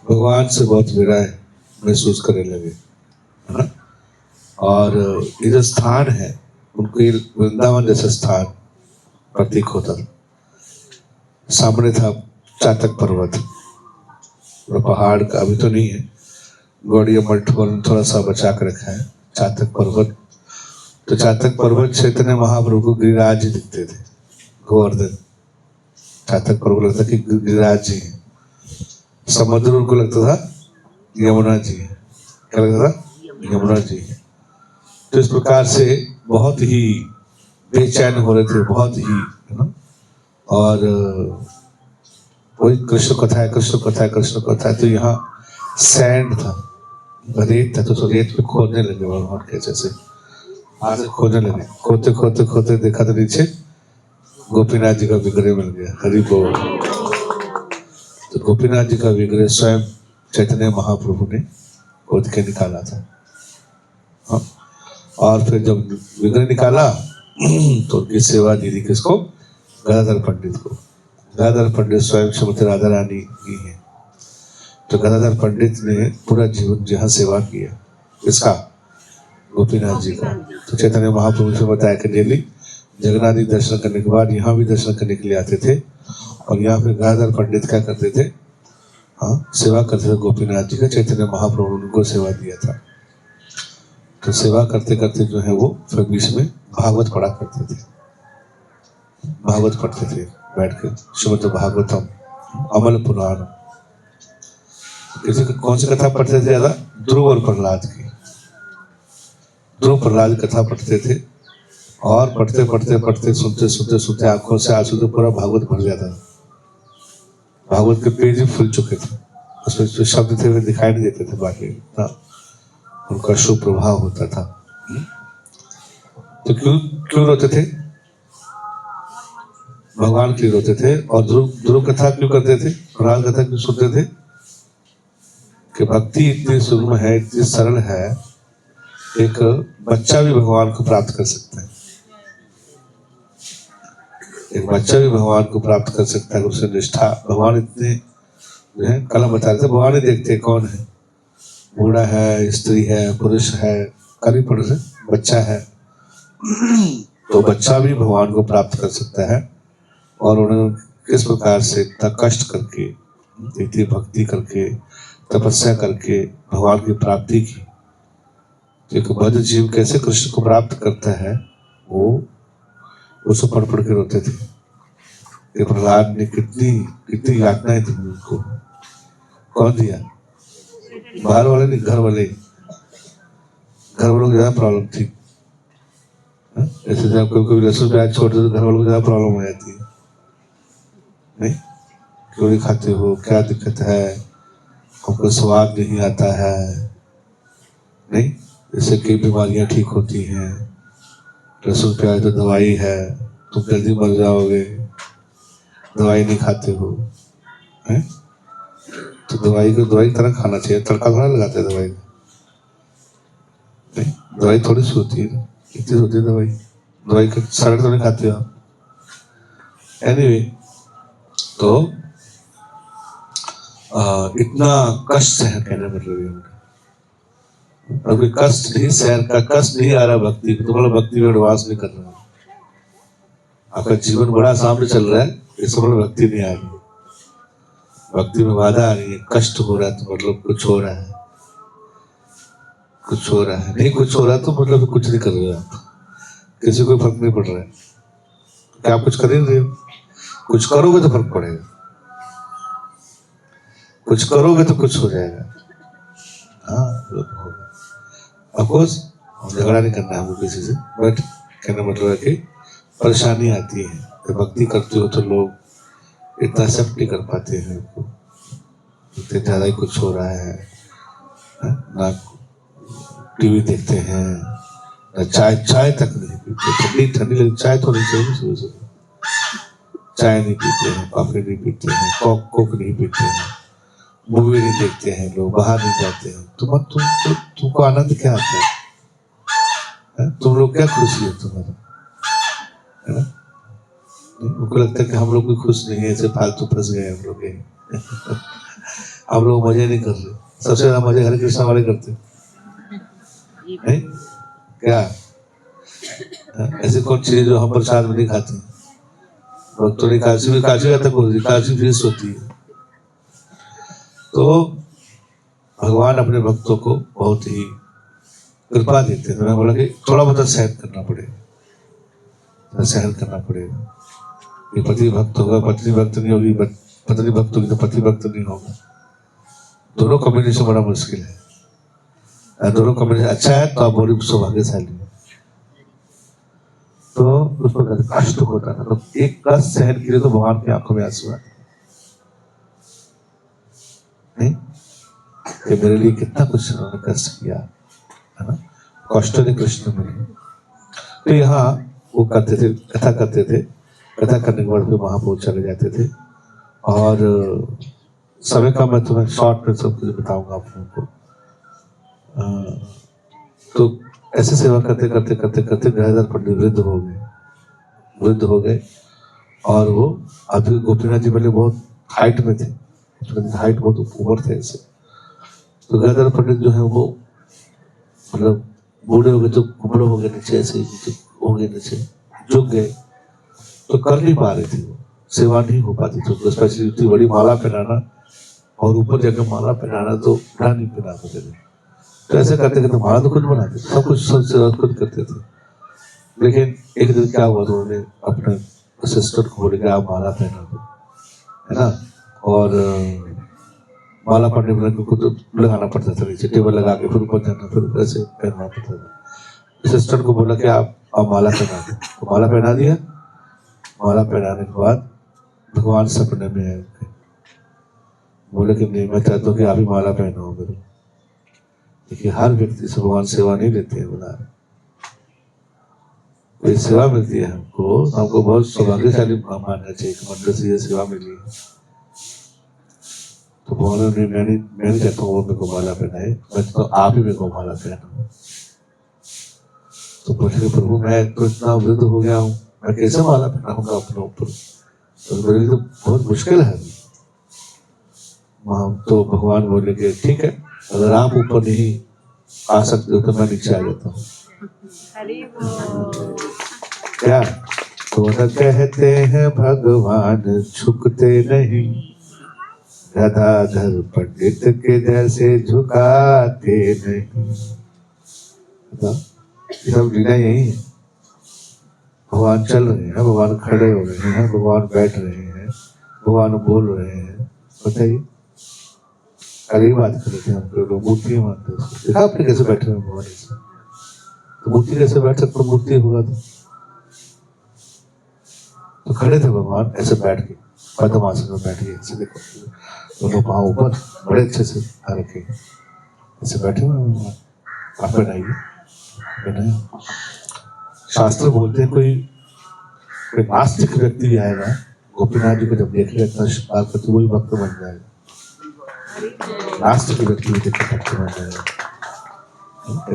भगवान से बहुत विरह महसूस करने लगे, है ना। और ये जो स्थान है उनको ये वृंदावन जैसा स्थान प्रतीक होता था। सामने था चातक पर्वत, और पहाड़ का अभी तो नहीं है, गौड़िया मठ ने थोड़ा सा बचा कर रखा है चातक पर्वत। तो चातक पर्वत चैतन्य महाप्रभु को गिरिराज जी दिखते थे, गोवर्धन। चातक पर्वत लगता कि गिरिराज जी हैं, समुद्र उनको लगता था यमुना जी है। क्या लगता था? यमुना जी है। तो इस प्रकार से बहुत ही बेचैन हो रहे थे, बहुत ही, है ना। और वही कृष्ण कथा है, कृष्ण कथा है, कृष्ण कथा है। तो यहाँ सैंड था, रेत था, तो रेत पे खोदने लगे भगवान के, जैसे हाथ से खोदने लगे। खोदते खोदते खोदते देखा तो नीचे गोपीनाथ जी का विग्रह मिल गया। हरि बोल। तो गोपीनाथ जी का विग्रह स्वयं चैतन्य महाप्रभु ने खोद के निकाला था। हाँ? और फिर जब विग्रह निकाला तो उनकी सेवा दी थी किसको? गदाधर पंडित को। गदाधर पंडित स्वयं श्रीमती राधा रानी की है। तो गदाधर पंडित ने पूरा जीवन जहाँ सेवा किया, किसका? गोपीनाथ जी का। तो चैतन्य महाप्रभु से बताया कि डेली जगन्नाथ जी दर्शन करने के बाद यहाँ भी दर्शन करने के लिए आते थे, और यहाँ पे गदाधर पंडित क्या करते थे? हाँ, सेवा करते थे गोपीनाथ जी का। चैतन्य महाप्रभु ने उनको सेवा दिया था। तो सेवा करते करते जो है वो फिर बीच में भागवत पढ़ा करते थे, भागवत पढ़ते थे बैठ के, श्रीमद् भागवतम, अमल पुराण। किसी कौन सी कथा पढ़ते थे ज्यादा? ध्रुव और प्रहलाद की। ध्रुव प्रहलाद कथा पढ़ते थे, और पढ़ते पढ़ते पढ़ते सुनते सुनते सुनते आंखों से आंसू तो पूरा भागवत भर जाता था। भागवत के पेज ही फुल चुके थे, उसमें जो शब्द थे वे दिखाई नहीं देते थे, बाकी उनका शुभ प्रभाव होता था। तो क्यों क्यों रोते थे? भगवान के लिए रोते थे। और ध्रुव कथा क्यों करते थे? प्रहलाद कथा क्यों सुनते थे? कि भक्ति इतनी सुगम है, इतनी सरल है, एक बच्चा भी भगवान को प्राप्त कर सकता है। एक बच्चा भी भगवान को प्राप्त कर सकता है उससे निष्ठा। भगवान इतने जो है, कल हम बता रहे थे, भगवान ही देखते कौन है, बूढ़ा है, स्त्री है, पुरुष है, कल ही पढ़ रहे, बच्चा है। तो बच्चा भी भगवान को प्राप्त कर सकता है। और उन्होंने किस प्रकार से इतना कष्ट करके, इतनी भक्ति करके, तपस्या करके भगवान की प्राप्ति की। एक बद्ध जीव कैसे कृष्ण को प्राप्त करता है, वो उसको पढ़ पढ़ के रोते थे। कि प्रहलाद ने कितनी कितनी यातनाएं दी उनको। कौन दिया? बाहर वाले नहीं, घर वाले। घर वालों को ज्यादा प्रॉब्लम थी। ऐसे जब कोई लहसुन प्याज छोड़ दे तो घर वालों को ज्यादा प्रॉब्लम हो जाती है। नहीं, क्यों नहीं खाते हो, क्या दिक्कत है, हमको स्वाद नहीं आता है, नहीं, इससे कई बीमारियां ठीक होती हैं। लहसुन प्याज तो दवाई है, तुम जल्दी मर जाओगे, दवाई नहीं खाते हो, हैं? तो दवाई को दवाई तरह खाना चाहिए, तड़का थोड़ा लगाते हैं दवाई। नहीं, दवाई थोड़ी सी होती है, कितनी होती है दवाई? दवाई का सड़क तो नहीं खाते हो। एनीवे, तो इतना कष्ट सहन करने मतलब अभी कष्ट नहीं सहन का, कष्ट नहीं आ रहा भक्ति को, तो भक्ति में एडवांस नहीं कर रहा। आपका जीवन बड़ा सामने चल रहा है, इस समय भक्ति नहीं आ रही, भक्ति में बाधा आ रही है, कष्ट हो रहा है, तो मतलब कुछ हो रहा है, कुछ हो रहा है। नहीं कुछ हो रहा तो मतलब कुछ नहीं कर रहे आप, किसी को फर्क नहीं पड़ रहा है। क्या आप कुछ कर ही रहे हो? कुछ करोगे तो फर्क पड़ेगा, कुछ करोगे तो कुछ हो जाएगा। हाँ, अफकोर्स झगड़ा नहीं करना है हमको किसी से, बट कहना मतलब है कि परेशानी आती है। जब भक्ति करते हो तो लोग इतना एक्सेप्ट नहीं कर पाते हैं आपको, इतने ज्यादा ही कुछ हो रहा है ना, टीवी देखते हैं ना, चाय तक नहीं पीते, ठंडी ठंडी लगी चाय तो नहीं चाहिए सुबह सुबह, चाय नहीं पीते हैं, कॉफी नहीं पीते हैं, कोक नहीं पीते हैं, मूवी नहीं देखते हैं, लोग बाहर नहीं जाते हैं। तुमको आनंद क्या आता है? तुम लोग क्या खुशी है तुम्हारा, है ना? उनको लगता है कि हम लोग भी खुश नहीं है, ऐसे फालतू फंस गए हम लोग। आप लोग मजे नहीं कर रहे। सबसे ज्यादा मजे हरे कृष्णा वाले करते हैं क्या? ऐसे कौन चीज जो हम प्रसाद में नहीं खाते हैं? भक्तों ने काशी तक होती है, काशी फीस होती है। तो भगवान अपने भक्तों को बहुत ही कृपा देते हैं। तो मैं बोला कि थोड़ा बहुत सहन करना पड़ेगा, सहन करना पड़ेगा। ये पति भक्त होगा, पत्नी भक्त नहीं होगी, पत्नी भक्त होगी तो पति भक्त नहीं होगा। दोनों कॉम्बिनेशन बड़ा मुश्किल है। दोनों कॉम्बिनेशन अच्छा है तो आप बड़ी सौभाग्यशाली हो। तो उसको कष्ट होता था, तो एक कष्ट सहन के लिए तो भगवान की आंखों में आंसू आते नहीं कि मेरे लिए कितना कुछ उन्होंने कष्ट किया है ना, कष्ट ने कृष्ण मिले। तो यहाँ वो करते थे, कथा करते थे। कथा करने के बाद फिर महाप्रभु चले जाते थे। और समय का मैं तुम्हें शॉर्ट में सब कुछ बताऊंगा आप लोगों को। तो ऐसे सेवा करते करते करते करते गदाधर पंडित वृद्ध हो गए। और वो अभी गोपीनाथ जी पहले बहुत हाइट में थे, हाइट बहुत ऊपर थे ऐसे। तो गदाधर पंडित जो है वो मतलब बूढ़े हो गए, तो कुबड़े हो गए नीचे, ऐसे हो गए नीचे, झुक गए, तो कर नहीं पा रहे थे, वो सेवा नहीं हो पाती। तो स्पेशली इतनी बड़ी माला पहनाना और ऊपर जाकर माला पहनाना तो उठा नहीं पहना पाते थे। तो ऐसे करते करते माला तो खुद बनाते थे, सब कुछ सेवा खुद करते थे। लेकिन एक दिन क्या हुआ, तो उन्होंने अपने असिस्टेंट को बोले कि आप माला पहना दो, है ना। और माला पढ़ने में को तो लगाना पड़ता था, नीचे टेबल लगा के फिर ऊपर जाना, फिर ऊपर से पहनना पड़ता था। असिस्टेंट को बोला कि आप माला पहना दो, तो माला पहना दिया। माला पहनाने के बाद भगवान सपने में आए, बोले कि नहीं, मैं चाहता हूँ कि आप ही माला पहनाओ मेरे। देखिए हर व्यक्ति से भगवान सेवा नहीं लेते हैं, बना कोई सेवा मिलती है हमको बहुत सौभाग्यशाली मानना चाहिए कि मंदिर से ये सेवा मिली है। तो भगवान ने मैं नहीं चाहता हूँ वो मेरे को माला पहनाए, मैं तो आप ही मेरे को माला पहनाओ। तो बोले प्रभु मैं तो इतना वृद्ध हो गया हूँ, मैं कैसे माला पहनाऊंगा अपने ऊपर, तो मेरे लिए तो बहुत मुश्किल है। वहां तो भगवान बोले कि ठीक है, अगर आप ऊपर नहीं आ सकते हो तो मैं नीचे आ जाता हूँ। क्या तो न कहते हैं भगवान झुकते नहीं, गदाधर पंडित के जैसे झुकाते नहीं। सब लीला यही है। भगवान चल रहे हैं, भगवान खड़े हो रहे हैं, भगवान बैठ रहे हैं, भगवान बोल रहे हैं। बताइए कल ही बात कर रहे थे हम लोग, मूर्ति मानते हैं। देखा आपने कैसे बैठे हुए भगवान ऐसे, तो मूर्ति कैसे बैठ सकते, मूर्ति होगा तो खड़े थे भगवान ऐसे बैठ के, पद्मासन में बैठ के ऐसे, देखो दोनों पाँव ऊपर बड़े अच्छे से रखे ऐसे बैठे हुए भगवान। आप बनाइए। शास्त्र बोलते हैं कोई नास्तिक व्यक्ति आएगा, गोपीनाथ जी को जब देखेगा इतना शिकार करते, वही भक्त बन जाएगा। नास्तिक व्यक्ति भी देखकर भक्त बन जाएगा।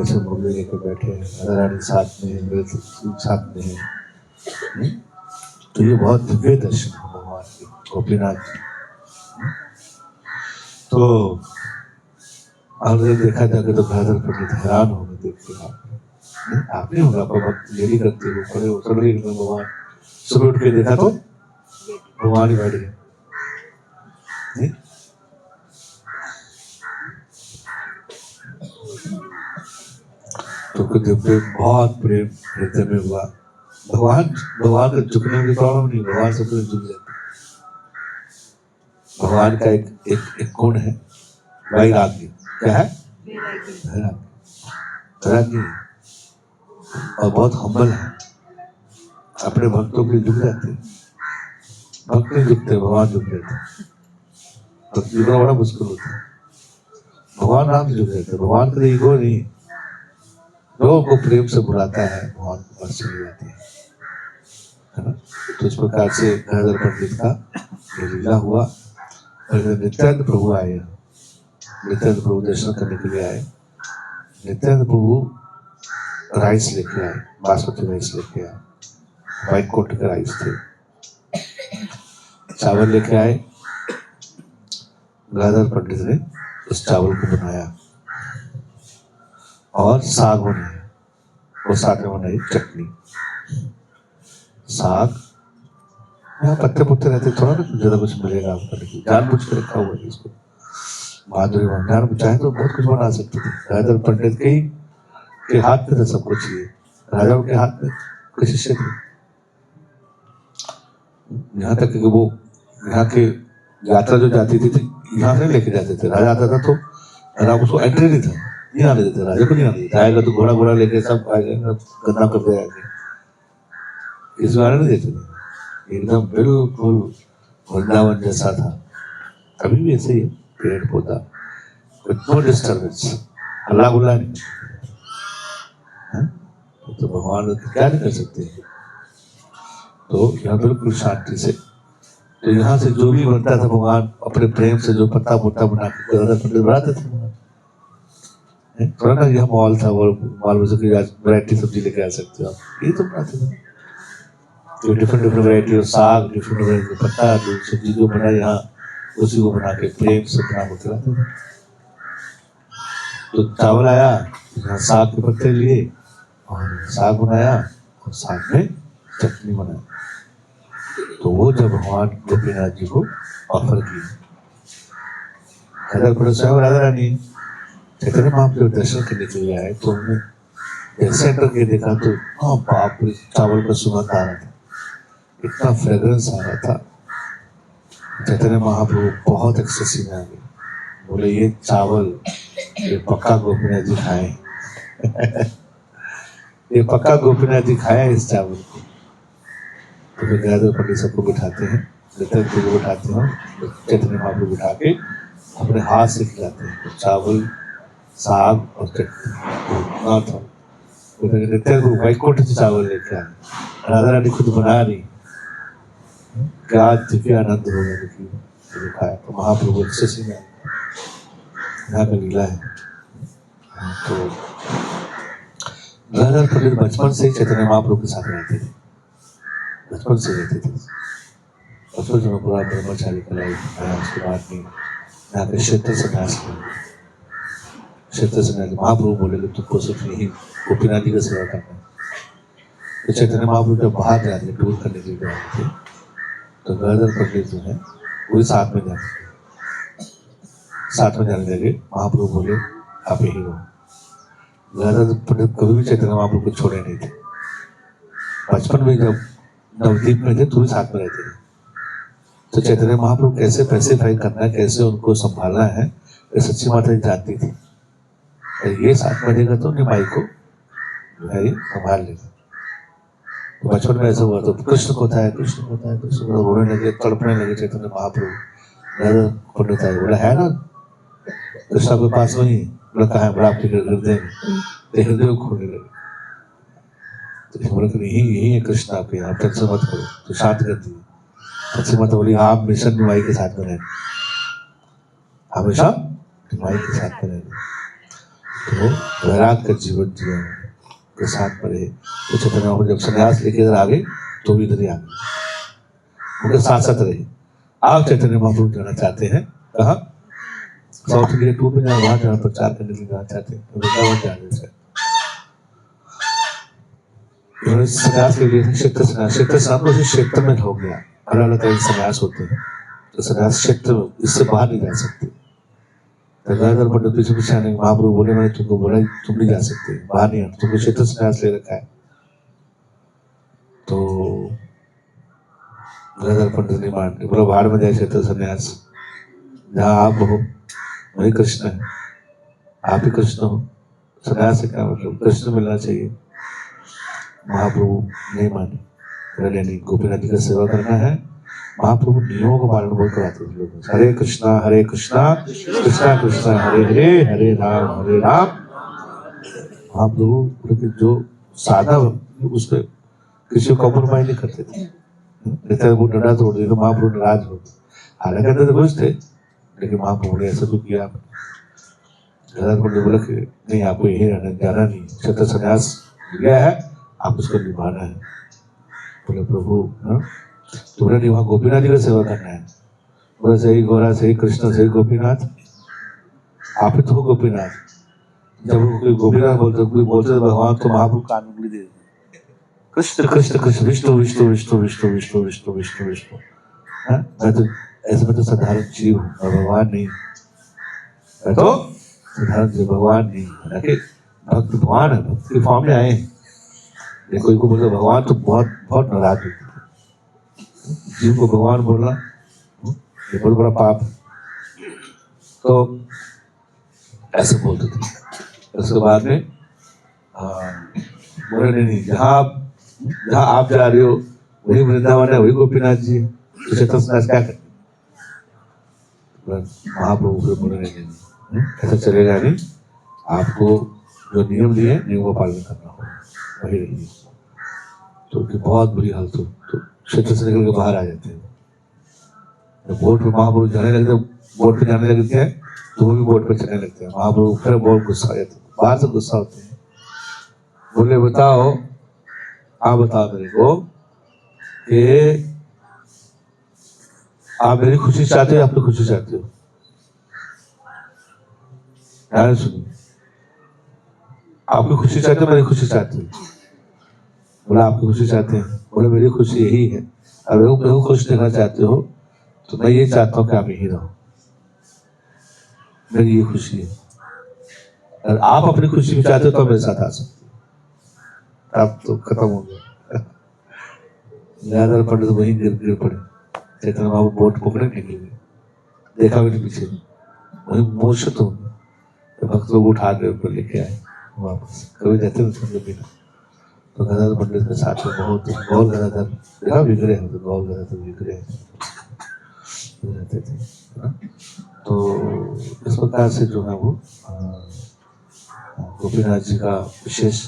ऐसे मुरली लेकर बैठे हैं, राधा रानी साथ में है, साथ में है। तो ये बहुत दिव्य दर्शन है भगवान के, गोपीनाथ जी। तो हमने देखा जाके तो गदाधर पंडित हैरान हो गए देख के। आप नहीं होगा भक्त यही करते हो, खड़े हो खड़े भगवान। सुबह उठ के देखा तो भगवान ही बैठ गए। तो बहुत प्रेम हृदय में हुआ। भगवान का झुकने में प्रॉब्लम नहीं, भगवान सब कुछ झुक जाते। भगवान का एक गुण है वैराग्य। क्या है? वैराग्य और बहुत हम्बल है, अपने भक्तों के लिए झुक जाते हैं। भक्त नहीं झुकते, भगवान झुक जाते। भक्त झुकना बड़ा मुश्किल होता है, भगवान नाम से झुक जाते। भगवान का ईगो नहीं, लोगों को प्रेम से बुलाता है, भगवान को बस चली जाती है ना। तो इस प्रकार से गदाधर पंडित का ये लीला हुआ। और नित्यानंद प्रभु आए, नित्यानंद प्रभु दर्शन करने के लिए आए। नित्यानंद प्रभु राइस लेके आए, बासमती राइस लेके आए, व्हाइट कोट के राइस थे। चावल लेके आए गंगाधर पंडित ने उस चावल को बनाया और साग बनाया, और साथ में बनाई चटनी। साग यहाँ पत्ते पुत्ते रहते, थोड़ा ना ज्यादा कुछ मिलेगा आपको, लेकिन जानबूझ के रखा हुआ है इसको। माधुरी भंडार चाहे तो बहुत कुछ बना सकते थे। गंगाधर पंडित के हाथ में था सब कुछ, ये राजाओं के हाथ में कुछ शिष्य थे। यहाँ तक कि वो यहाँ के यात्रा जो जाती थी यहाँ से लेके जाते थे। राजा आता था तो राजा उसको एंट्री नहीं था, नहीं आने देते, राजा को नहीं आने देते। आएगा तो घोड़ा घोड़ा लेके सब आएगा, गंदा कर दे आगे, इस बार नहीं देते थे। एकदम बिल्कुल वृंदावन जैसा था। अभी भी ऐसे ही है, पेड़ पौधा, नो डिस्टर्बेंस, हल्ला गुल्ला नहीं। तो भगवान क्या नहीं कर सकते। तो यहाँ बिल्कुल शांति से, तो यहाँ से जो भी बनता था भगवान अपने प्रेम से जो पत्ता पुत्ता बना के बनाते थे भगवान। थोड़ा ना यहाँ मॉल था, वो मॉल में से वैरायटी सब्जी लेके आ सकते हो आप, ये तो बनाते थे। जो डिफरेंट वैरायटी ऑफ साग, डिफरेंट वैरायटी पत्ता, जो सब्जी जो बना यहाँ उसी को बना के प्रेम से बना के खिलाते थे। तो चावल आया, यहाँ साग के पत्ते लिए और साग बनाया और साग में चटनी बनाई। तो वो जब भगवान गोपीनाथ जी को ऑफर की, राधा रानी चैतन्य महाप्रभु दर्शन करने के लिए आए, तो उन्होंने जैसे एंटर के देखा तो हाँ बाप रे, चावल का सुगंध आ रहा था, इतना फ्रेग्रेंस आ रहा था। चैतन्य महाप्रभु बहुत एक्सेसिव में आ गए, बोले ये चावल ये पक्का गोपीनाथ जी खाए ये पक्का गोपीनाथ जी खाए इस चावल को। तो फिर गंगाधर पंडित सबको बिठाते हैं, को बिठाते हैं, चैतन्य महाप्रभु बिठा के अपने हाथ से खिलाते हैं। तो चावल, साग और चटनी था। तो वैकुंठ से चावल लेके आए, राधा रानी खुद बना रही, क्या दिव्य आनंद होगा देखिए खाया। तो महाप्रभु अच्छे से यहाँ का लीला है। तो गंगाधर पंडित बचपन से ही चैतन्य महाप्रभु के साथ रहते थे, बचपन से रहते थे। बचपन से पूरा ब्रह्मचारी का लाइफ आया। उसके बाद में यहाँ के क्षेत्र संन्यास महाप्रभु बोले कि तुमको सिर्फ यही गोपीनाथ जी का सेवा करना है। तो चैतन्य महाप्रभु जब बाहर जाते टूर करने के लिए जाते थे, तो गंगाधर पंडित जो है वो साथ में जाने लगे। महाप्रभु बोले आप यही रहो। गंगाधर पंडित कभी भी चैतन्य महाप्रभु को छोड़े नहीं थे। बचपन में जब नवद्वीप में थे तो भी साथ में रहते थे। तो चैतन्य महाप्रभु कैसे पैसिफाई करना है, कैसे उनको संभालना है, ये सच्ची माता जी जानती थी। ये साथ में रहेगा तो निमाई को जो है ये संभाल लेगा। तो बचपन में ऐसा हुआ, तो कृष्ण को था, कृष्ण रोने लगे, तड़पने लगे चैतन्य महाप्रभु। गंगाधर पंडित आए, बोला है ना कृष्ण के पास वही, बोला कहाँ है, बोला आपके हृदय में। हृदय को खोलने लगे। तो बोला कि यही है कृष्ण आपके, आप टेंशन मत करो। तो शांत कर दिए। सच्ची माता बोली आप मिशन निमाई के साथ में रहना, हमेशा निमाई के साथ में रहना। तो वैराग का जीवन जिया के साथ में रहे। तो चैतन्य महाप्रभु जब संन्यास लेके इधर आ गए तो भी इधर ही आ गए, उनके साथ साथ रहे। आप चैतन्य महाप्रभु जाना चाहते हैं कहाँ, साउथ इंडिया टूर में जाना, वहां जाना, प्रचार करने के लिए जाना चाहते हैं, वृंदावन जाने से संन्यास ले लिए। क्षेत्र संन्यास क्षेत्र में हो गया, अलग अलग तरह के संन्यास होते हैं। तो संन्यास क्षेत्र इससे बाहर नहीं जा सकते। गंगाधर पंडित पीछे पीछे आने, महाप्रभु बोले मैंने तुमको बोला तुम नहीं जा सकते, बाहर नहीं आना, तुमको क्षेत्र संन्यास ले रखा है। तो गंगाधर पंडित ने मान बोला बाहर में जाए क्षेत्र संन्यास, जहाँ आप हो वही कृष्ण है, आप ही कृष्ण हो, संन्यास से क्या मतलब, कृष्ण मिलना चाहिए। महाप्रभु नहीं माने, बोले नहीं, गोपीनाथ जी का सेवा करना है। महाप्रभु नियमों को पालन बहुत कराते थे लोगों से। हरे कृष्णा कृष्णा कृष्णा हरे हरे, हरे राम। महाप्रभु जो सादा उस पर किसी को कॉम्प्रोमाइज नहीं करते थे। वो डंडा तोड़ दिया तो महाप्रभु नाराज हो गए। हालांकि करते तो खुश थे, लेकिन महाप्रभु ने ऐसा तो किया। गंगाधर पंडित बोला कि नहीं, आपको यही रहना, जाना नहीं, क्षेत्र संन्यास लिया है, आप उसको निभाना है। बोले प्रभु तुमने नहीं, वहाँ गोपीनाथ जी का सेवा करना है। बोले सही गोरा, सही कृष्ण, सही गोपीनाथ, आप ही तो हो गोपीनाथ। जब कोई गोपीनाथ बोलते, कोई बोलते भगवान तो महाप्रभु कान में उंगली दे देते, कृष्ण कृष्ण कृष्ण, विष्णु विष्णु विष्णु विष्णु विष्णु विष्णु विष्णु विष्णु। मैं तो ऐसे में तो साधारण जीव हूँ, मैं भगवान नहीं, मैं तो साधारण जीव, भगवान नहीं। हालांकि भक्त भगवान है, भक्त के फॉर्म में आए हैं। कोई को बोलते भगवान तो बहुत बहुत नाराज होते, जीव को भगवान बोलना ये बहुत बड़ा पाप है। तो ऐसे बोलते थे। उसके बाद में बोले नहीं, जहाँ आप जा रहे हो वही वृंदावन है, वही गोपीनाथ जी है, तो चतुर्नाथ क्या करते? महाप्रभु को बोले नहीं, ऐसा चलेगा नहीं, आपको जो नियम दिए नियम का पालन करना होगा, वही रहिए। तो उनकी बहुत बुरी हालत हो, तो क्षेत्र से निकल के बाहर आ जाते हैं। जब बोट पे महाप्रभु जाने लगते, बोट पे जाने लगते हैं तो वो भी बोट पे चलने लगते हैं। महाप्रभु फिर बहुत गुस्सा आ जाते हैं, बाहर से गुस्सा होते हैं। बोले बताओ, आप बताओ मेरे को कि आप मेरी खुशी चाहते हो, अपनी खुशी चाहते हो? ध्यान सुनिए, आपकी खुशी चाहते हो, मेरी खुशी चाहते हो? बोला आपकी खुशी चाहते हैं। बोले मेरी खुशी यही है, अगर मेरे को खुश देखना चाहते हो तो मैं ये चाहता हूँ कि आप यही रहो, मेरी ये खुशी है। अगर आप अपनी खुशी में चाहते हो तो मेरे साथ आ सकते हो। अब तो खत्म हो गया। ज्यादा पंडित वहीं गिर पड़े, चैतन्य बाबू बोट पकड़े निकल गए, देखा भी नहीं पीछे, वही मूर्छित हो गए। तो भक्त लोग उठा के ऊपर लेके आए वापस। कभी जाते थे बिना, तो गदाधर पंडित के साथ में बहुत गौर गदाधर देखा बिगड़े हैं, तो गौर गदाधर बिगड़े रहते थे। तो इस प्रकार से जो है वो गोपीनाथ जी का विशेष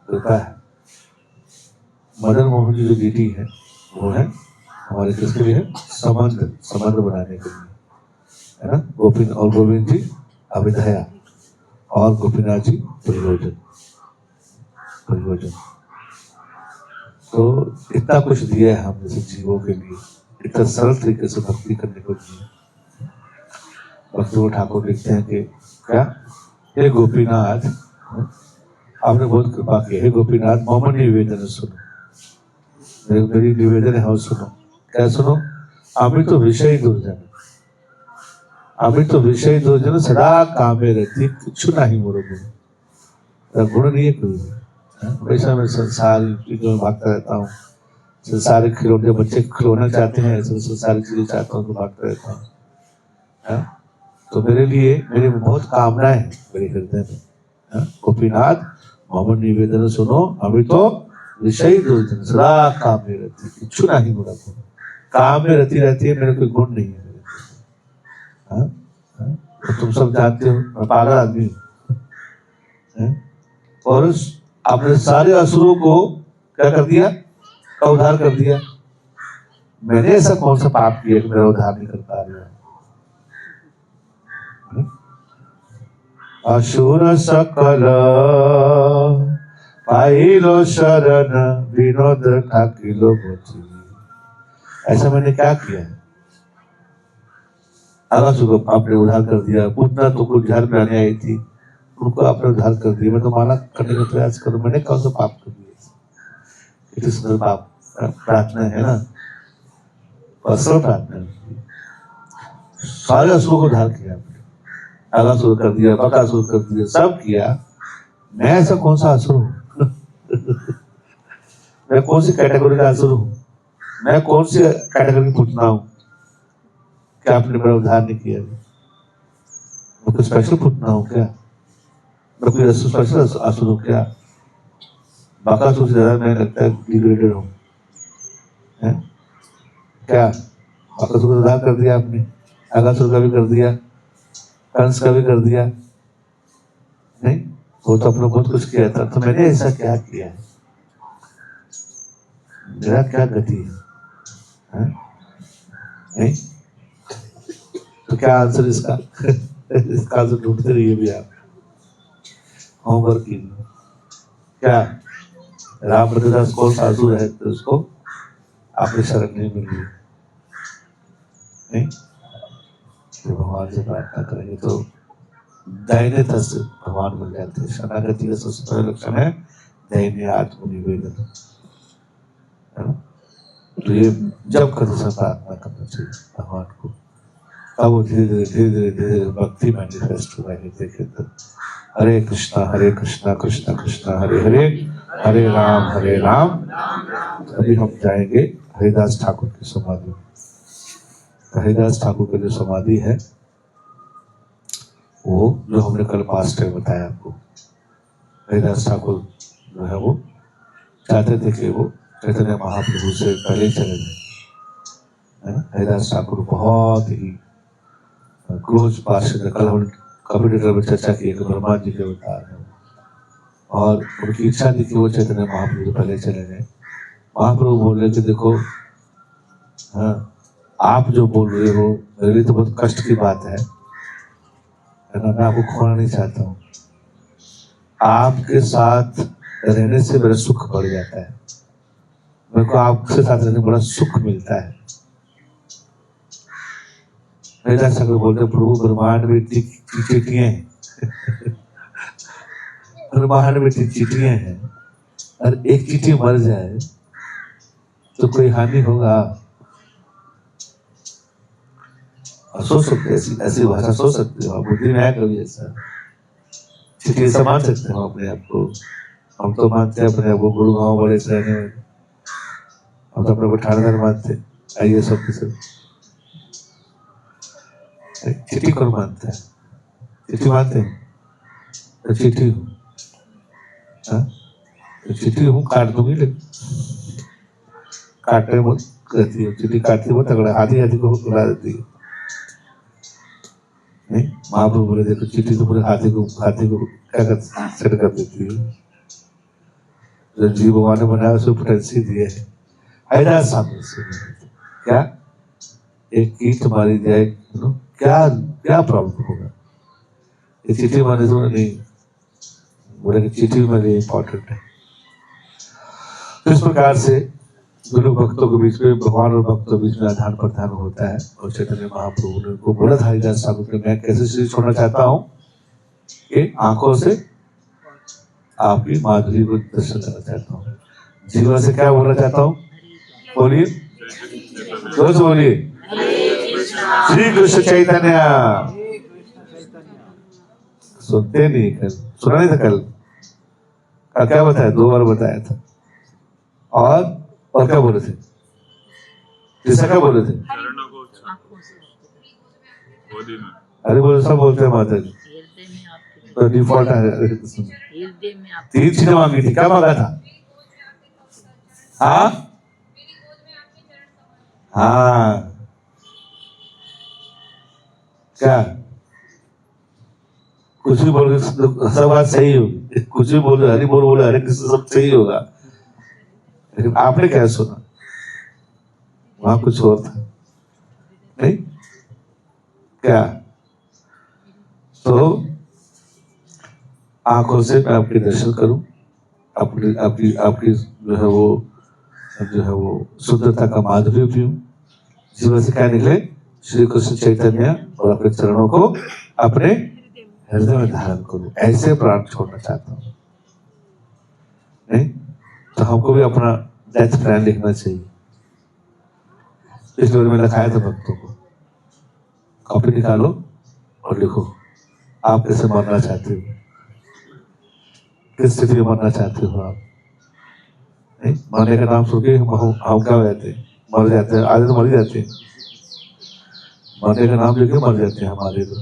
कृपा है। मदन मोहन जी जो बेटी है वो है हमारे किसके लिए है? संबंध बनाने के लिए, है ना। गोपीन और गोविंद जी अभिधया और गोपीनाथ जी प्रयोजन। तो इतना कुछ दिया है हम जैसे जीवों के लिए, इतना सरल तरीके से भक्ति करने को दिया। भक्ति ठाकुर लिखते हैं कि क्या, हे गोपीनाथ, आपने बहुत कृपा की, हे गोपीनाथ मोहम्मद निवेदन सुनो, मेरी निवेदन है सुनो। क्या सुनो? अभी तो विषय दुर्जन, अभी तो विषय दुर्जन सदा कामे रहती, कुछ नहीं मोरो गुण, गुण नहीं है कोई। वैसा मैं संसार चीजों में भागता रहता हूँ, संसारिक खिलौने, बच्चे खिलौना चाहते हैं ऐसे संसारिक चीजें चाहता हूँ तो भागता रहता हूँ। तो मेरे लिए मेरी बहुत कामनाएं हैं मेरे हृदय में। गोपीनाथ मोहम्मद निवेदन सुनो, अभी तो विषय दुर्जन सदा काम में रहती, कुछ नहीं गुण, काम में रहती है, मेरे कोई गुण नहीं है। तो तुम सब जानते हो मैं पागल आदमी हूँ, और आपने सारे असुरों को क्या कर दिया? का उद्धार कर दिया। मैंने ऐसा कौन सा पाप किया कि मेरा उद्धार नहीं कर पा रहा? असुर सकल पाइलो शरण विनोद ठाकिलो मोती, ऐसा मैंने क्या किया है? अगासुर को आपने उद्धार कर दिया, पूतना तो कुछ झार में आने आई थी, उनको आपने उद्धार कर दिया। मैं तो माला करने का प्रयास करूं, मैंने कौन सा पाप कर दिया? इतनी सुंदर पाप प्रार्थना है ना, असर प्रार्थना। सारे असुरों को उद्धार किया आपने, अगासुर कर दिया, बकासुर कर दिया, सब किया। मैं ऐसा कौन सा असुर हूँ? मैं कौन सी कैटेगरी का असुर हूँ? मैं कौन सी कैटेगरी में पूछना हूँ क्या आपने मेरा उद्धार नहीं किया? मैं कुछ स्पेशल पूछना हूँ क्या? मैं कोई स्पेशल असुर हूँ क्या? बकासुर से ज्यादा मैं लगता है डिग्रेडेड हूँ क्या? बकासुर का उद्धार कर दिया आपने, अगासुर का भी कर दिया, कंस का भी कर दिया, नहीं? वो तो अपना बहुत कुछ किया था, तो मैंने ऐसा क्या किया है? मेरा क्या गति है? नहीं? तो क्या आंसर इसका? इसका आंसर ढूंढते रहिए भी आप, होमवर्क कीजिए। क्या रामभद्रदास कौन सा असुर है तो उसको आपने शरण नहीं मिली? नहीं? तो भगवान से प्रार्थना करेंगे तो दाहिने तरफ से भगवान मिल जाते हैं। शरणागति का सबसे पहला लक्षण है दैन्य आत्मनिवेदन, है ना। तो ये जब कभी से प्रार्थना करना चाहिए भगवान को, तब वो धीरे धीरे धीरे धीरे धीरे भक्ति मैनिफेस्ट होगा हृदय के अंदर। हरे कृष्णा कृष्णा कृष्णा हरे हरे, हरे राम। अभी हम जाएंगे हरिदास ठाकुर की समाधि में। तो हरिदास ठाकुर की जो समाधि है वो जो हमने कल पास्ट में बताया आपको, हरिदास ठाकुर जो है वो चाहते थे कि वो चैतन्य महाप्रभु से पहले चले जाए, है ना। हरिदास ठाकुर बहुत ही क्लोज पार्षद, कल हम कंप्यूटर में चर्चा की कि ब्रह्मा जी के अवतार है और उनकी इच्छा थी कि वो चैतन्य महाप्रभु से पहले चले जाए। महाप्रभु बोल रहे थे देखो, हाँ आप जो बोल रहे हो मेरे लिए तो बहुत कष्ट की बात है ना, मैं आपको खोना नहीं चाहता हूँ। आपके साथ रहने से मेरा सुख बढ़ जाता है, मेरे को आपके साथ रहने बड़ा सुख मिलता है। हरिदास ठाकुर बोलते प्रभु ब्रह्मांड में चीटियां हैं ब्रह्मांड में चीटियां हैं, और एक चीटी मर जाए तो कोई हानि होगा। सोच सकते ऐसी भाषा सोच सकते हो, बुद्धि में है कभी ऐसा? चीटी ऐसा मान सकते हो अपने आप को? हम तो मानते हैं अपने आप को गुड़गांव बड़े से रहने वाले, हम तो अपने को ठाणेदार मानते। आइए सब के सब चिट्ठी कौन मानता है? चिट्ठी मानते हैं तो चिट्ठी हूँ, तो चिट्ठी हूँ काट दूंगी, लेकिन काटने में रहती है चिट्ठी, काटती वो तगड़ा आधी को उड़ा देती है। नहीं, महाप्रभु बोले देखो चिट्ठी तो पूरे हाथी को क्या कर सेट कर देती है। जो जीव भगवान ने बनाया उसको पोटेंसी दिए है। हरिदास साहब से क्या एक कीट मारी जाए क्या प्रॉब्लम होगा? ये चिट्ठी मारने से नहीं, बोले कि चिट्ठी मेरे लिए इंपॉर्टेंट है। तो इस प्रकार से दोनों भक्तों के बीच में, भगवान और भक्तों के बीच में आदान प्रदान होता है। और चैतन्य महाप्रभु ने उनको बोला था हरिदास ठाकुर के, मैं कैसे शरीर छोड़ना चाहता हूँ कि आंखों से आपकी माधुरी को दर्शन करना चाहता हूँ, जीवन से क्या बोलना चाहता हूँ, बोलिए जोर से बोलिए, श्री कृष्ण चैतन्य। सुनते नहीं, कल सुना नहीं था, कल क्या बताया, 2 बार बताया था। और क्या बोले थे, जैसा क्या बोले थे? अरे बोले सब बोलते हैं माता जी, तो डिफॉल्ट है। 3 चीजें मांगी थी, क्या मांगा था? हाँ क्या कुछ भी बोल सब बात सही होगी, कुछ भी बोल हरि बोले हरे कृष्ण सब सही होगा, लेकिन आपने क्या सुना? वहां कुछ और था, नहीं क्या? तो आंखों से मैं आपके दर्शन करूं, आपकी जो है वो शुद्धता का माधुर्य पीऊं, जीवन से क्या निकले, श्री कृष्ण चैतन्य और अपने चरणों को अपने हृदय में धारण करूं, ऐसे प्राण छोड़ना चाहता हूं। नहीं तो हमको भी अपना डेथ प्लान लिखना चाहिए। इसलिए मैंने लिखाया था भक्तों को, कॉपी निकालो और लिखो आप कैसे मरना चाहते हो, किस स्थिति में मरना चाहते हो आप। नहीं मरने का नाम सुन के हम क्या हो जाते हैं, मर जाते हैं, आधे तो मर ही जाते हैं। मरने का नाम लेके मर जाते हैं हमारे, तो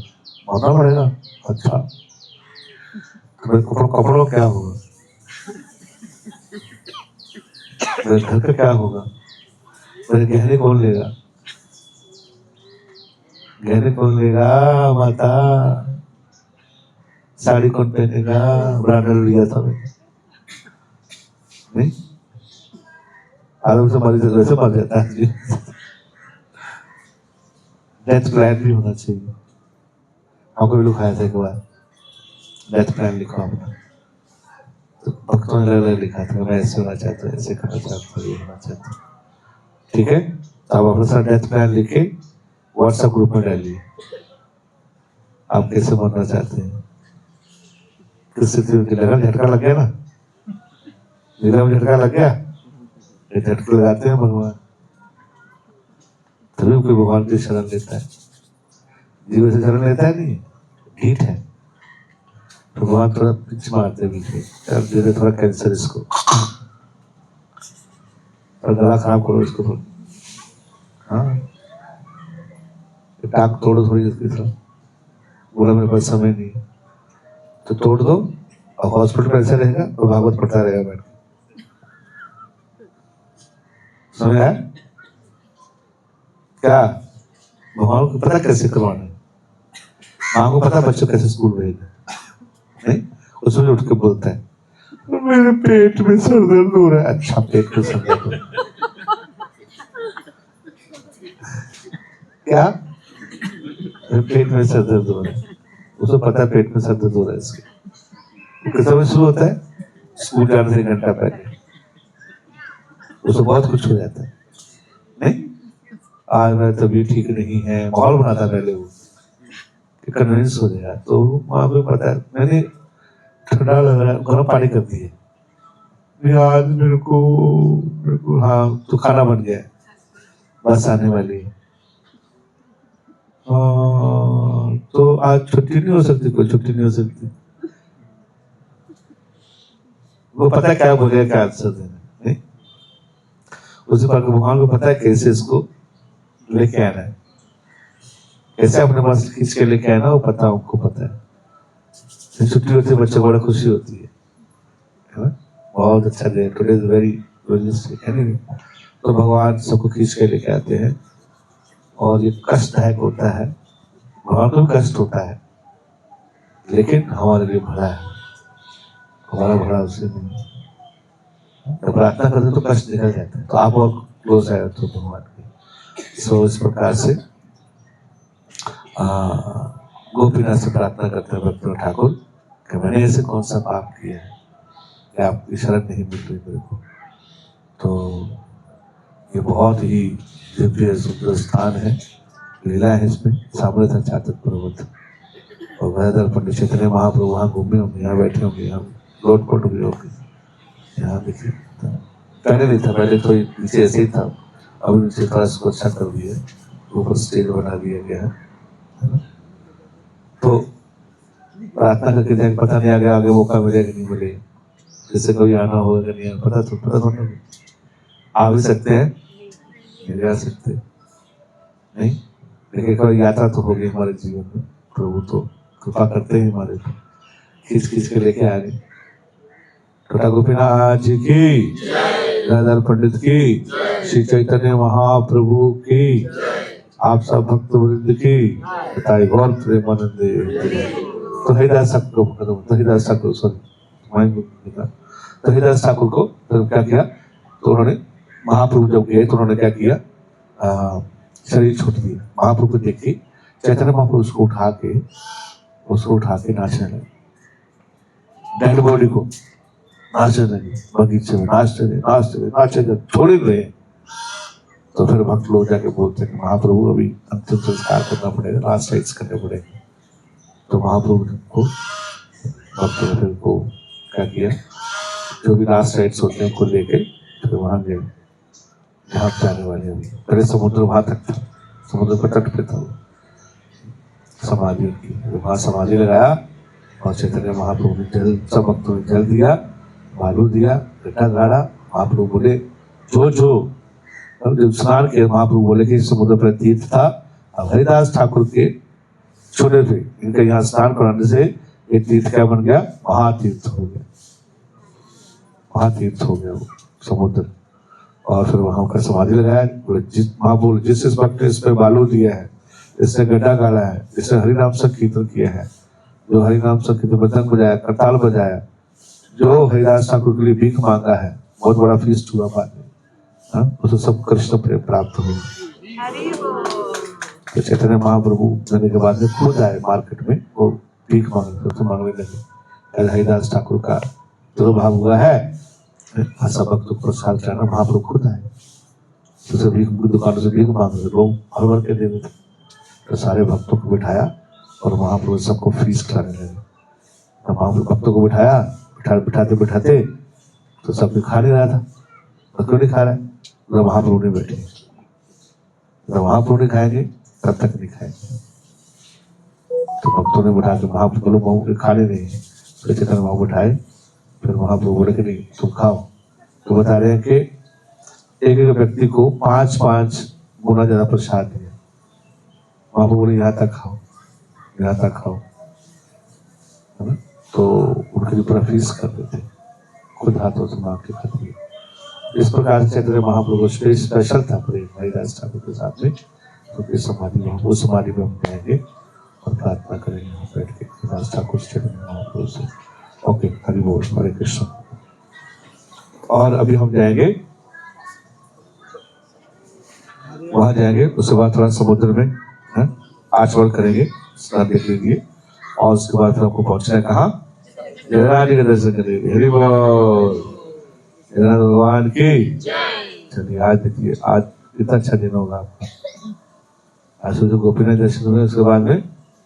मरना पड़ेगा। अच्छा तो कपड़ों क्या होगा, मेरे घर का क्या होगा, मेरे गहने कौन लेगा, गहने कौन लेगा, माता साड़ी कौन पहनेगा, ब्रांडेड लिया था मैंने। नहीं आदम से वैसे मर जाता है। डेथ प्लान भी होना चाहिए। हमको भी लिखाया था एक बार, डेथ प्लान लिखो अपना, तो भक्तों ने अलग लिखा था, मैं ऐसे होना चाहता हूँ, ऐसे करना चाहता हूँ, ये होना चाहता हूँ। ठीक है, तो आप अपना साथ डेथ प्लान लिखे व्हाट्सएप ग्रुप में डालिए, आप कैसे मरना चाहते हैं? किस स्थिति में लगा? झटका लग गया ना, लीला में झटका लग गया। ये झटके लगाते हैं भगवान, तभी कोई भगवान की शरण लेता है। जीव से शरण लेता है नहीं, ढीठ है। तो भगवान थोड़ा पिच मारते हैं बीच में, दे दे थोड़ा कैंसर इसको, और गला खराब करो इसको थोड़ा, हाँ टांग तोड़ो थोड़ी इसकी तरह। बोला मेरे पास समय नहीं है, तो तोड़ दो और हॉस्पिटल में ऐसे रहेगा और भागवत पढ़ता रहेगा बैठ के। समझ आया क्या? भगवान को पता कैसे करवाना है, माँ को पता बच्चों कैसे स्कूल भेजना नहीं, उसमें उठ के बोलता है मेरे पेट में सर दर्द हो रहा है। अच्छा पेट में सर दर्द हो रहा है क्या? मेरे पेट में सर दर्द हो रहा है, उसको पता है पेट में सर दर्द हो रहा है इसके। किस समय शुरू होता है? स्कूल जाने से 1 घंटा पहले। उसको बहुत कुछ हो जाता है नहीं, आज मेरा तबीयत ठीक नहीं है, माहौल बनाता पहले वो कि कन्विंस हो जाएगा। तो वहां पे पता है मैंने ठंडा लग रहा है, गर्म पानी कर दिए आज मेरे को हाँ तो खाना बन गया, बस आने वाली है, तो आज छुट्टी नहीं हो सकती, कोई छुट्टी नहीं हो सकती। वो पता है क्या बोलेगा, क्या आंसर देना नहीं। उसी पर भगवान को पता है कैसे इसको लेके आना है, कैसे अपने पास खींच के लेके आना, वो पता है, उनको पता है। छुट्टी होती है बच्चे को बड़ा खुशी होती है ना, बहुत अच्छा day, today is very anyway. तो भगवान सबको खींच के लेके आते हैं और ये कष्टदायक होता है, भगवान को भी कष्ट होता है, लेकिन हमारे लिए भला है, हमारा भला उससे नहीं। तो प्रार्थना करते तो कष्ट निकल जाता है, तो आप और क्लोज आए तो भगवान के। सो इस प्रकार से गोपीनाथ से प्रार्थना करते हैं भक्त ठाकुर कि मैंने ऐसे कौन सा पाप किया है कि आपकी शरण नहीं मिल रही मेरे को। तो ये बहुत ही दिव्य सुंदर स्थान है, लीला है इसमें, सामने था चातक पर्वत और वैदर पंडित चैतन्य महाप्रभु वहाँ घूमे होंगे, यहाँ बैठे होंगे, यहाँ लोटपोट हुए होंगे, यहाँ देखिए। पहले नहीं था, पहले तो नीचे ऐसे ही था, अभी नीचे थोड़ा इसको अच्छा कर दिया, ऊपर स्टेज बना दिया गया है। तो प्रार्थना करके जाए, पता नहीं आगे आगे मौका मिलेगा नहीं मिलेगा, जैसे कभी आना होगा नहीं आना, पता थोड़ा आ भी सकते हैं, नहीं आ सकते नहीं, लेकिन कभी यात्रा तो होगी हमारे जीवन में। प्रभु तो कृपा करते हैं हमारे को, खींच खींच के लेके आ गए। टोटा गोपीनाथ जी की, दादर पंडित की, श्री चैतन्य महाप्रभु की, आप सब भक्त वृंद की, बताइए गौर प्रेमानंद। तो हरिदास ठाकुर को, तो हरिदास ठाकुर तो हरिदास ठाकुर को तो क्या किया, तो उन्होंने महाप्रभु जब गए तो उन्होंने क्या किया, शरीर छोड़ दिया। महाप्रभु को देख के चैतन्य महाप्रभु उसको उठा के नाचने लगे, डेड बॉडी को नाचने लगे, बगीचे में नाचते छोड़े गए। तो फिर भक्त लोग जाके बोलते हैं महाप्रभु अभी अंतिम संस्कार करना पड़ेगा, लास्ट राइट्स करने पड़ेंगे। तो महाप्रभु ने को भक्त ने फिर को क्या किया, जो भी लास्ट राइट्स होते हैं उनको लेके फिर वहां गए जहाँ जाने वाले। अभी पहले समुद्र वहां तक था, समुद्र पर तट पे था समाधि उनकी, वहां समाधि लगाया और चैतन्य महाप्रभु ने जल, सब भक्तों ने जल दिया, बालू दिया, गड्ढा गाड़ा। महाप्रभु बोले जो जब स्नान किया, महाप्रभु बोले कि समुद्र पर तीर्थ था, अब हरिदास ठाकुर के छोटे थे, इनके यहाँ स्नान कराने से ये तीर्थ क्या बन गया, महातीर्थ हो गया, महातीर्थ हो गया वो समुद्र। और फिर वहां का समाधि लगाया। महाप्रभु जिस भक्त ने इस पे बालू दिया है, जिसने गड्ढा गाड़ा है, जिसने हरिनाम संकीर्तन किया है, जो हरिनाम संकीर्तन मृदंग बजाया, करताल बजाया, जो हरिदास ठाकुर के लिए भीख मांगा है, बहुत बड़ा फीस्ट हुआ बाद में, उसे सब कृष्ण प्रेम प्राप्त हुए। तो चैतन्य महाप्रभु जाने के बाद में खुद आए मार्केट में, वो भीख मांगने लगे। हरिदास ठाकुर का दुर्भाव हुआ है, ऐसा भक्तों को प्रसाद चढ़ाना, महाप्रभु खुद आए, तो भीख दुकानों से भीख मांग रहे, लोग भर भर के दे रहे थे। तो सारे भक्तों को बिठाया और महाप्रभु सबको फीस खिलाने लगे। तो महाप्रभु भक्तों को बिठाते बिठाते तो सब खा नहीं रहा था। तो क्यों नहीं खा रहा है? तो महाप्रभु नहीं बैठे, तो महाप्रभु नहीं खाएंगे तब तक नहीं खाएंगे। तो भक्तों ने बिठा के महाप्रभु लोग खाने नहीं, फिर चेतन महाप्रभु बिठाए। फिर महाप्रभु बोले कि नहीं तुम खाओ। तो बता रहे हैं कि एक एक व्यक्ति को 5-5 गुना ज्यादा प्रसाद दिया। महाप्रभु बोले यहाँ तक खाओ, यहाँ तक खाओ, है ना। तो उनके लिए पूरा फीस कर देते, खुद हाथों से मांग के खाते। इस प्रकार से चैतन्य महाप्रभु स्पेशल था प्रेम हरिदास ठाकुर के साथ में। तो इस समाधि में वो समाधि में हम जाएंगे और प्रार्थना करेंगे यहाँ बैठ के हरिदास ठाकुर चैतन्य महाप्रभु से। ओके, हरि बोल, हरे कृष्ण। और अभी हम जाएंगे वहां जाएंगे, उसके बाद थोड़ा समुद्र में आचमन करेंगे, स्नान देख लीजिए। और उसके बाद फिर आपको पहुंचना है कहाँ? जगन्नाथ का दर्शन करेंगे। हरि बोल, जगन्नाथ भगवान की। चलिए आज देखिए, आज कितना अच्छा दिन होगा आपका। आज जो गोपीनाथ दर्शन होंगे, उसके बाद में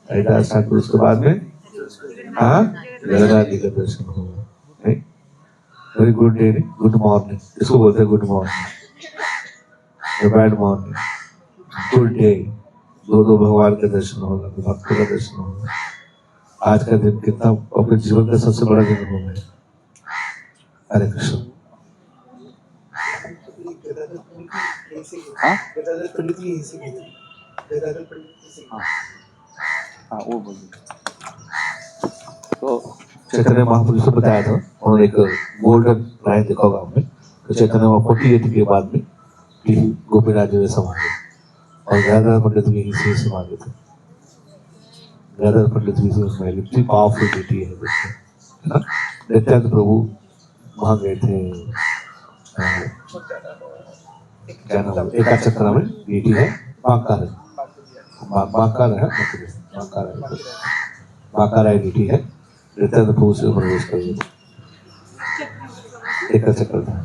हरिदास ठाकुर, उसके बाद में जगन्नाथ जी का दर्शन होगा। Very good day, good morning इसको बोलते हैं, good morning, bad morning, good day. दो भगवान का दर्शन होगा, भक्तों का दर्शन होगा। आज का दिन कितना अपने जीवन का सबसे बड़ा दिन हो गया। हरे कृष्ण। वो बोलिए। तो चैतन्य महाप्रभु से बताया था, उन्होंने एक गोल्डन लाइन देखा होगा आपने। तो चैतन्य महाप्रभु 48 के बाद में गोपीनाथ जी में समाधि, और गदाधर पंडित भी यहीं से समाधि थे। गदाधर पंडित भी उसमें इतनी पावरफुल बेटी है ना। नित्यानंद प्रभु वहाँ गए थे, क्या नाम, एका चक्रा में बेटी है, बांका राय बेटी है। नित्यानंद प्रभु से प्रवेश करिए, एका चक्र था।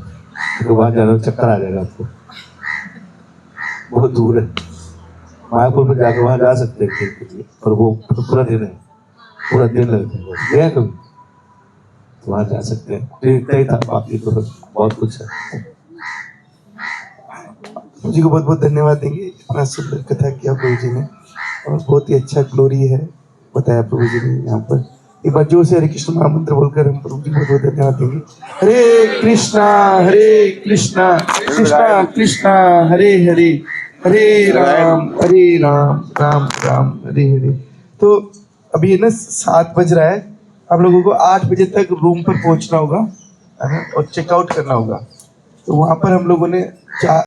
तो वहां जाना चक्कर आ जाएगा आपको, बहुत दूर है। मायापुर में जाकर वहां जा सकते हैं खेल के लिए, पर वो पूरा दिन है, पूरा दिन लगता है। गया कभी तो वहां जा सकते हैं। तो इतना ही था, बाकी तो बहुत कुछ है। जी को बहुत बहुत धन्यवाद देंगे, इतना सुंदर कथा किया प्रभु जी ने, और बहुत ही अच्छा ग्लोरी है बताया प्रभु जी ने यहाँ पर। एक बार जोर से हरे कृष्ण महामंत्र बोलकर हम प्रभु जी को बहुत बहुत धन्यवाद देंगे। हरे कृष्णा कृष्णा कृष्णा हरे हरे, हरे राम राम राम हरे हरे। तो अभी ना 7 बज रहा है, हम लोगों को 8 बजे तक रूम पर पहुंचना होगा, है ना, और चेकआउट करना होगा। तो वहाँ पर हम लोगों ने